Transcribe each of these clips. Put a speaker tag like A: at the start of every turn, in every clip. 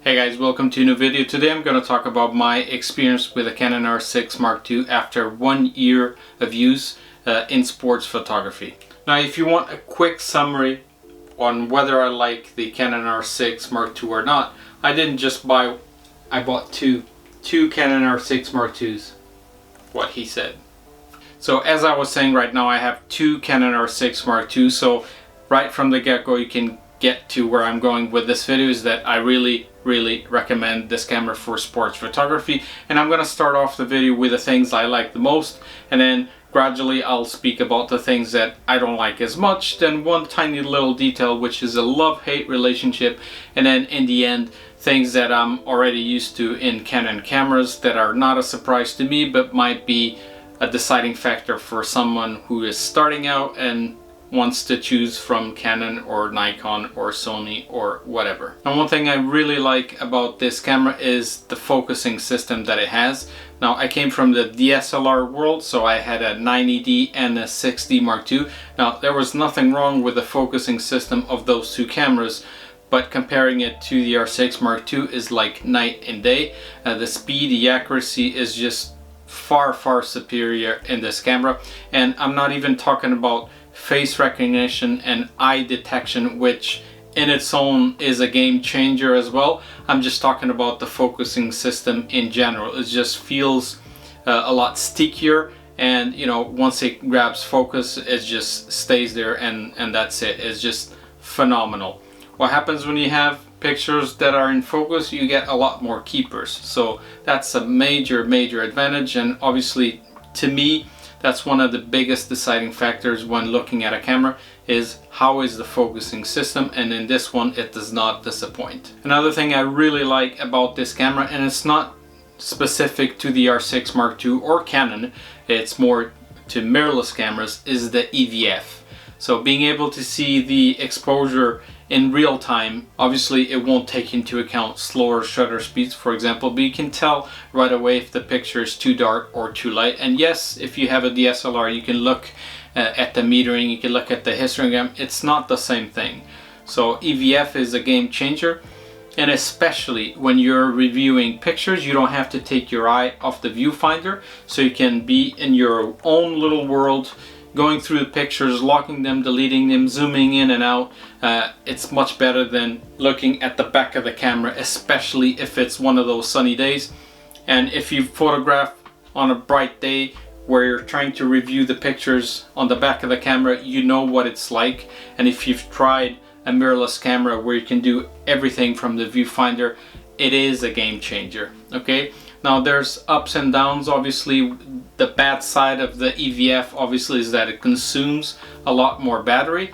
A: Hey guys, welcome to a new video. Today I'm going to talk about my experience with the Canon R6 II after 1 year of use in sports photography. Now if you want a quick summary on whether I like the Canon R6 II or not, I didn't just buy, I bought two Canon R6 IIs, what he said. So as I was saying, right now I have two Canon R6 II, so right from the get-go you can get to where I'm going with this video is that I really recommend this camera for sports photography. And I'm going to start off the video with the things I like the most, and then gradually I'll speak about the things that I don't like as much, then one tiny little detail which is a love-hate relationship, and then in the end things that I'm already used to in Canon cameras that are not a surprise to me but might be a deciding factor for someone who is starting out and wants to choose from Canon or Nikon or Sony or whatever. And one thing I really like about this camera is the focusing system that it has. Now I came from the DSLR world, so I had a 90D and a 6D Mark II. Now there was nothing wrong with the focusing system of those two cameras, but comparing it to the R6 Mark II is like night and day. The speed, the accuracy is just far superior in this camera. And I'm not even talking about face recognition and eye detection, which in its own is a game changer as well. I'm just talking about the focusing system in general. It just feels a lot stickier, and you know, once it grabs focus it just stays there, and that's it. It's just phenomenal. What happens when you have pictures that are in focus? You get a lot more keepers, so that's a major advantage. And obviously to me that's one of the biggest deciding factors when looking at a camera, is how is the focusing system, and in this one it does not disappoint. Another thing I really like about this camera, and it's not specific to the R6 Mark II or Canon, it's more to mirrorless cameras, is the EVF. So being able to see the exposure in real time, obviously it won't take into account slower shutter speeds, for example, but you can tell right away if the picture is too dark or too light. And yes, if you have a DSLR you can look at the metering, you can look at the histogram. It's not the same thing. So EVF is a game changer, and especially when you're reviewing pictures you don't have to take your eye off the viewfinder, so you can be in your own little world, going through the pictures, locking them, deleting them, zooming in and out. It's much better than looking at the back of the camera, especially if it's one of those sunny days. And if you photograph on a bright day where you're trying to review the pictures on the back of the camera, you know what it's like. And if you've tried a mirrorless camera where you can do everything from the viewfinder, it is a game changer. Okay, now there's ups and downs. Obviously the bad side of the EVF obviously is that it consumes a lot more battery,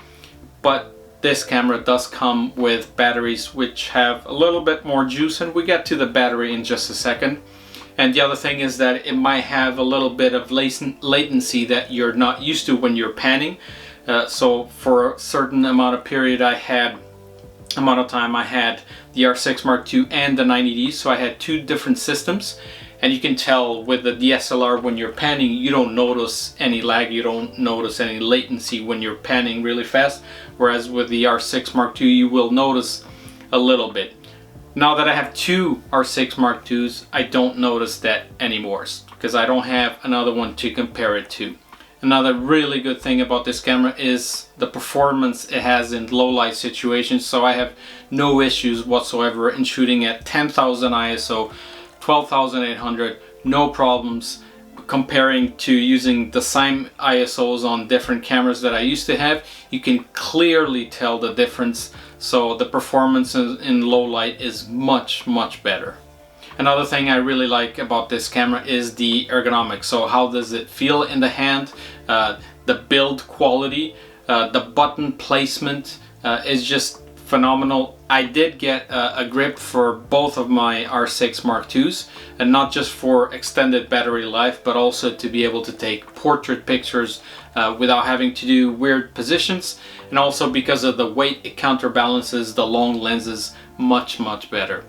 A: but this camera does come with batteries which have a little bit more juice, and we get to the battery in just a second. And the other thing is that it might have a little bit of latency that you're not used to when you're panning. So for a certain amount of time I had the R6 Mark II and the 90D, so I had two different systems. And you can tell with the DSLR when you're panning you don't notice any lag, you don't notice any latency when you're panning really fast, whereas with the R6 Mark II you will notice a little bit. Now that I have two R6 Mark IIs, I don't notice that anymore because I don't have another one to compare it to. Another really good thing about this camera is the performance it has in low light situations, so I have no issues whatsoever in shooting at 10,000 ISO, 12,800, no problems. Comparing to using the same ISOs on different cameras that I used to have, you can clearly tell the difference. So the performance in low light is much better. Another thing I really like about this camera is the ergonomics. So how does it feel in the hand, the build quality, the button placement is just phenomenal. I did get a grip for both of my R6 Mark IIs, and not just for extended battery life, but also to be able to take portrait pictures without having to do weird positions, and also because of the weight it counterbalances the long lenses much better.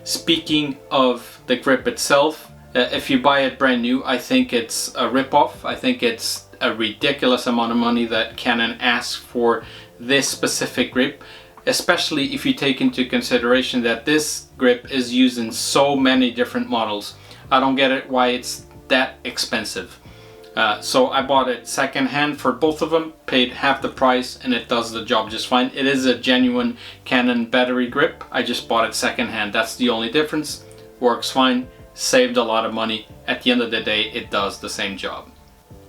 A: Speaking of the grip itself, if you buy it brand new, I think it's a rip-off. I think it's a ridiculous amount of money that Canon asks for this specific grip. especially if you take into consideration that this grip is used in so many different models. I don't get it why it's that expensive. So I bought it secondhand for both of them, paid half the price, and it does the job just fine. It is a genuine Canon battery grip. I just bought it secondhand. That's the only difference. Works fine, saved a lot of money. At the end of the day, it does the same job.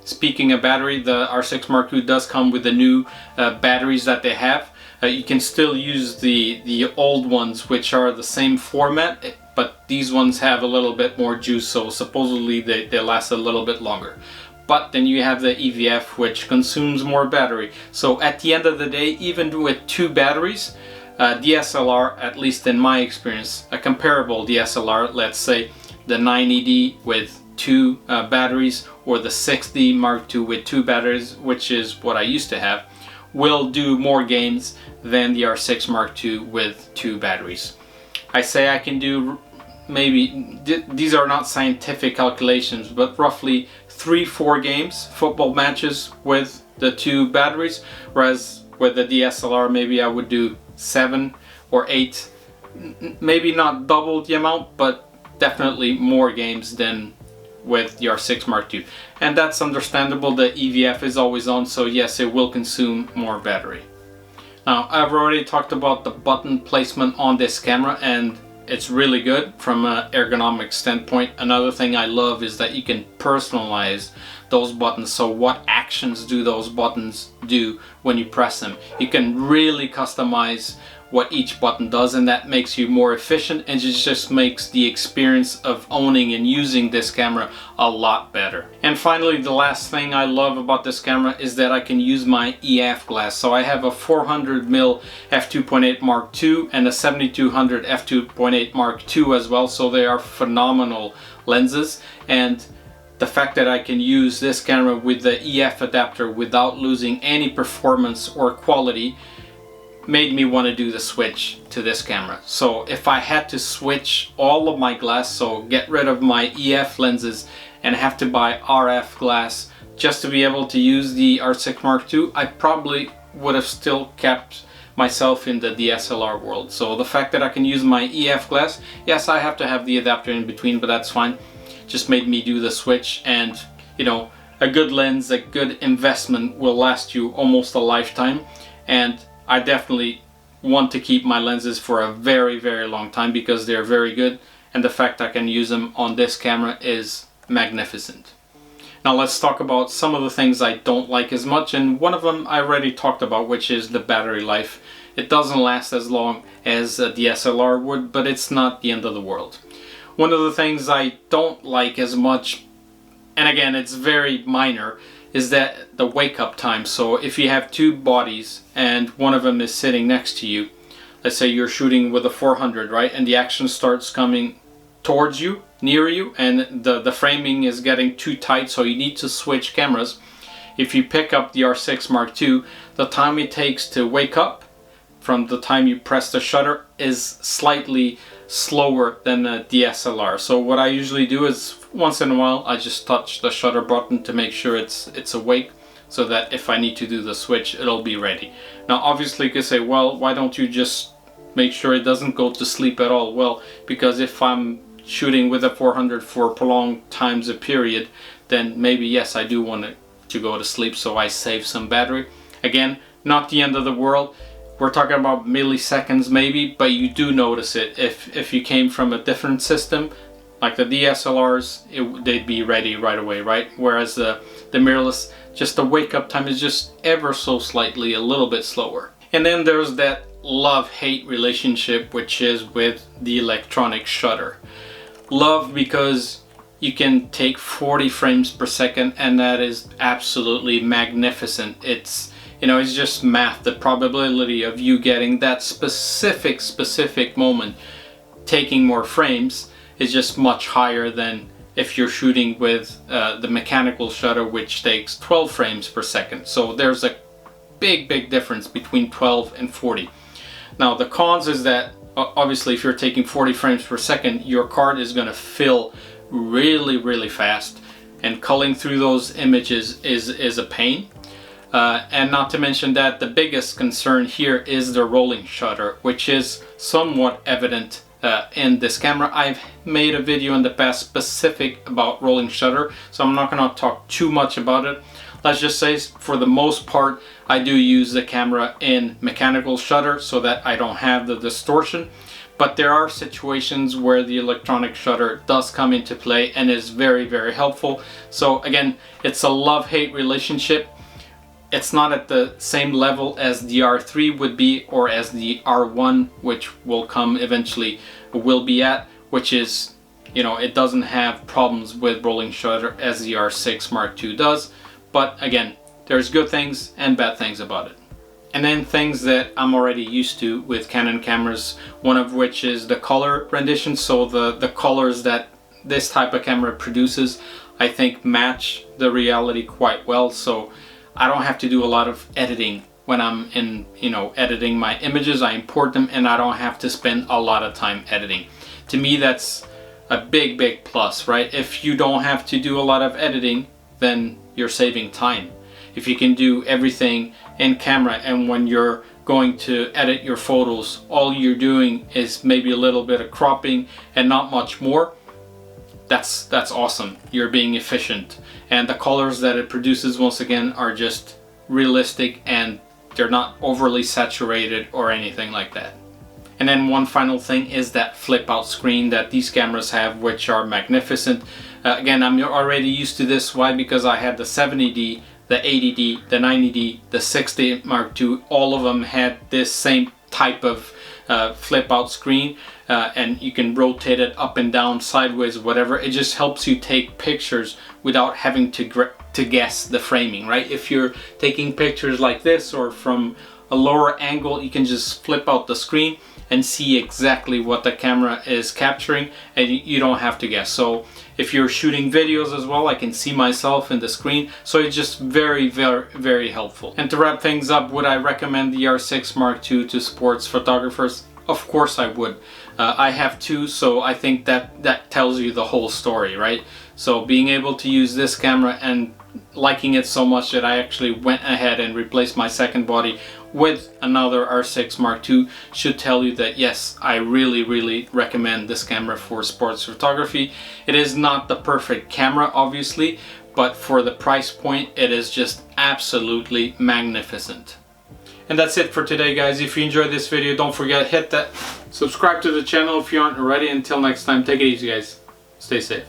A: Speaking of battery, the R6 Mark II does come with the new batteries that they have. You can still use the old ones, which are the same format, but these ones have a little bit more juice, so supposedly they last a little bit longer. But then you have the EVF, which consumes more battery. So at the end of the day, even with two batteries, DSLR, at least in my experience, a comparable DSLR, let's say the 9ED with two batteries, or the 6D Mark II with two batteries, which is what I used to have, will do more games than the R6 Mark II with two batteries. I say I can do maybe, these are not scientific calculations, but roughly 3-4 games, football matches with the two batteries, whereas with the DSLR maybe I would do 7 or 8, maybe not double the amount, but definitely more games than with the R6 Mark II. And that's understandable. The EVF is always on, so yes, it will consume more battery. Now, I've already talked about the button placement on this camera, and it's really good from an ergonomic standpoint. Another thing I love is that you can personalize those buttons. So what actions do those buttons do when you press them? You can really customize what each button does, and that makes you more efficient, and it just makes the experience of owning and using this camera a lot better. And finally, the last thing I love about this camera is that I can use my EF glass. So I have a 400mm f2.8 Mark II and a 7200 f2.8 Mark II as well, so they are phenomenal lenses. And the fact that I can use this camera with the EF adapter without losing any performance or quality made me want to do the switch to this camera. So if I had to switch all of my glass, so get rid of my EF lenses and have to buy RF glass just to be able to use the R6 Mark II, I probably would have still kept myself in the DSLR world. So the fact that I can use my EF glass, yes, I have to have the adapter in between, but that's fine. Just made me do the switch. And you know, a good lens, a good investment will last you almost a lifetime, and I definitely want to keep my lenses for a very, very long time because they're very good, and the fact I can use them on this camera is magnificent. Now let's talk about some of the things I don't like as much, and one of them I already talked about, which is the battery life. It doesn't last as long as a DSLR would, but it's not the end of the world. One of the things I don't like as much, and again it's very minor, is that the wake up time. So if you have two bodies and one of them is sitting next to you, let's say you're shooting with a 400, right, and the action starts coming towards you, near you, and the framing is getting too tight, so you need to switch cameras. If you pick up the R6 Mark II, the time it takes to wake up from the time you press the shutter is slightly slower than a DSLR. So what I usually do is once in a while I just touch the shutter button to make sure it's awake, so that if I need to do the switch, it'll be ready. Now obviously you could say, well, why don't you just make sure it doesn't go to sleep at all? Well, because if I'm shooting with a 400 for prolonged times a period, then maybe yes, I do want it to go to sleep, so I save some battery. Again, not the end of the world. We're talking about milliseconds maybe, but you do notice it. If you came from a different system, like the DSLRs, they'd be ready right away, right? Whereas the mirrorless, just the wake up time is just ever so slightly a little bit slower. And then there's that love-hate relationship, which is with the electronic shutter. Love because you can take 40 frames per second, and that is absolutely magnificent. It's, you know, it's just math. The probability of you getting that specific moment taking more frames is just much higher than if you're shooting with the mechanical shutter, which takes 12 frames per second. So there's a big difference between 12 and 40. Now the cons is that obviously if you're taking 40 frames per second, your card is going to fill really fast, and culling through those images is a pain. And not to mention that the biggest concern here is the rolling shutter, which is somewhat evident in this camera. I've made a video in the past specific about rolling shutter, so I'm not going to talk too much about it. Let's just say for the most part I do use the camera in mechanical shutter so that I don't have the distortion. But there are situations where the electronic shutter does come into play and is very, very helpful. So again, it's a love-hate relationship. It's not at the same level as the R3 would be, or as the R1, which will come eventually, will be at, which is, you know, it doesn't have problems with rolling shutter as the R6 Mark II does. But again, there's good things and bad things about it. And then things that I'm already used to with Canon cameras, one of which is the color rendition. So the colors that this type of camera produces, I think match the reality quite well. So I don't have to do a lot of editing when I'm in, you know, editing my images. I import them and I don't have to spend a lot of time editing. To me, that's a big, big plus, right? If you don't have to do a lot of editing, then you're saving time. If you can do everything in camera, and when you're going to edit your photos, all you're doing is maybe a little bit of cropping and not much more, that's awesome. You're being efficient. And the colors that it produces, once again, are just realistic and they're not overly saturated or anything like that. And then one final thing is that flip out screen that these cameras have, which are magnificent. Again, I'm already used to this. Why? Because I had the 70D, the 80D, the 90D, the 60 Mark II, all of them had this same type of flip out screen, and you can rotate it up and down, sideways, whatever. It just helps you take pictures without having to guess the framing, right? If you're taking pictures like this or from a lower angle, you can just flip out the screen and see exactly what the camera is capturing, and you don't have to guess. So if you're shooting videos as well, I can see myself in the screen. So it's just very, very, very helpful. And to wrap things up, would I recommend the R6 Mark II to sports photographers? Of course I would. I have two, so I think that tells you the whole story, right? So being able to use this camera and liking it so much that I actually went ahead and replaced my second body with another R6 Mark II should tell you that yes, I really, really recommend this camera for sports photography. It is not the perfect camera, obviously, but for the price point, it is just absolutely magnificent. And that's it for today, guys. If you enjoyed this video, don't forget, hit that subscribe to the channel if you aren't already. Until next time, take it easy, guys. Stay safe.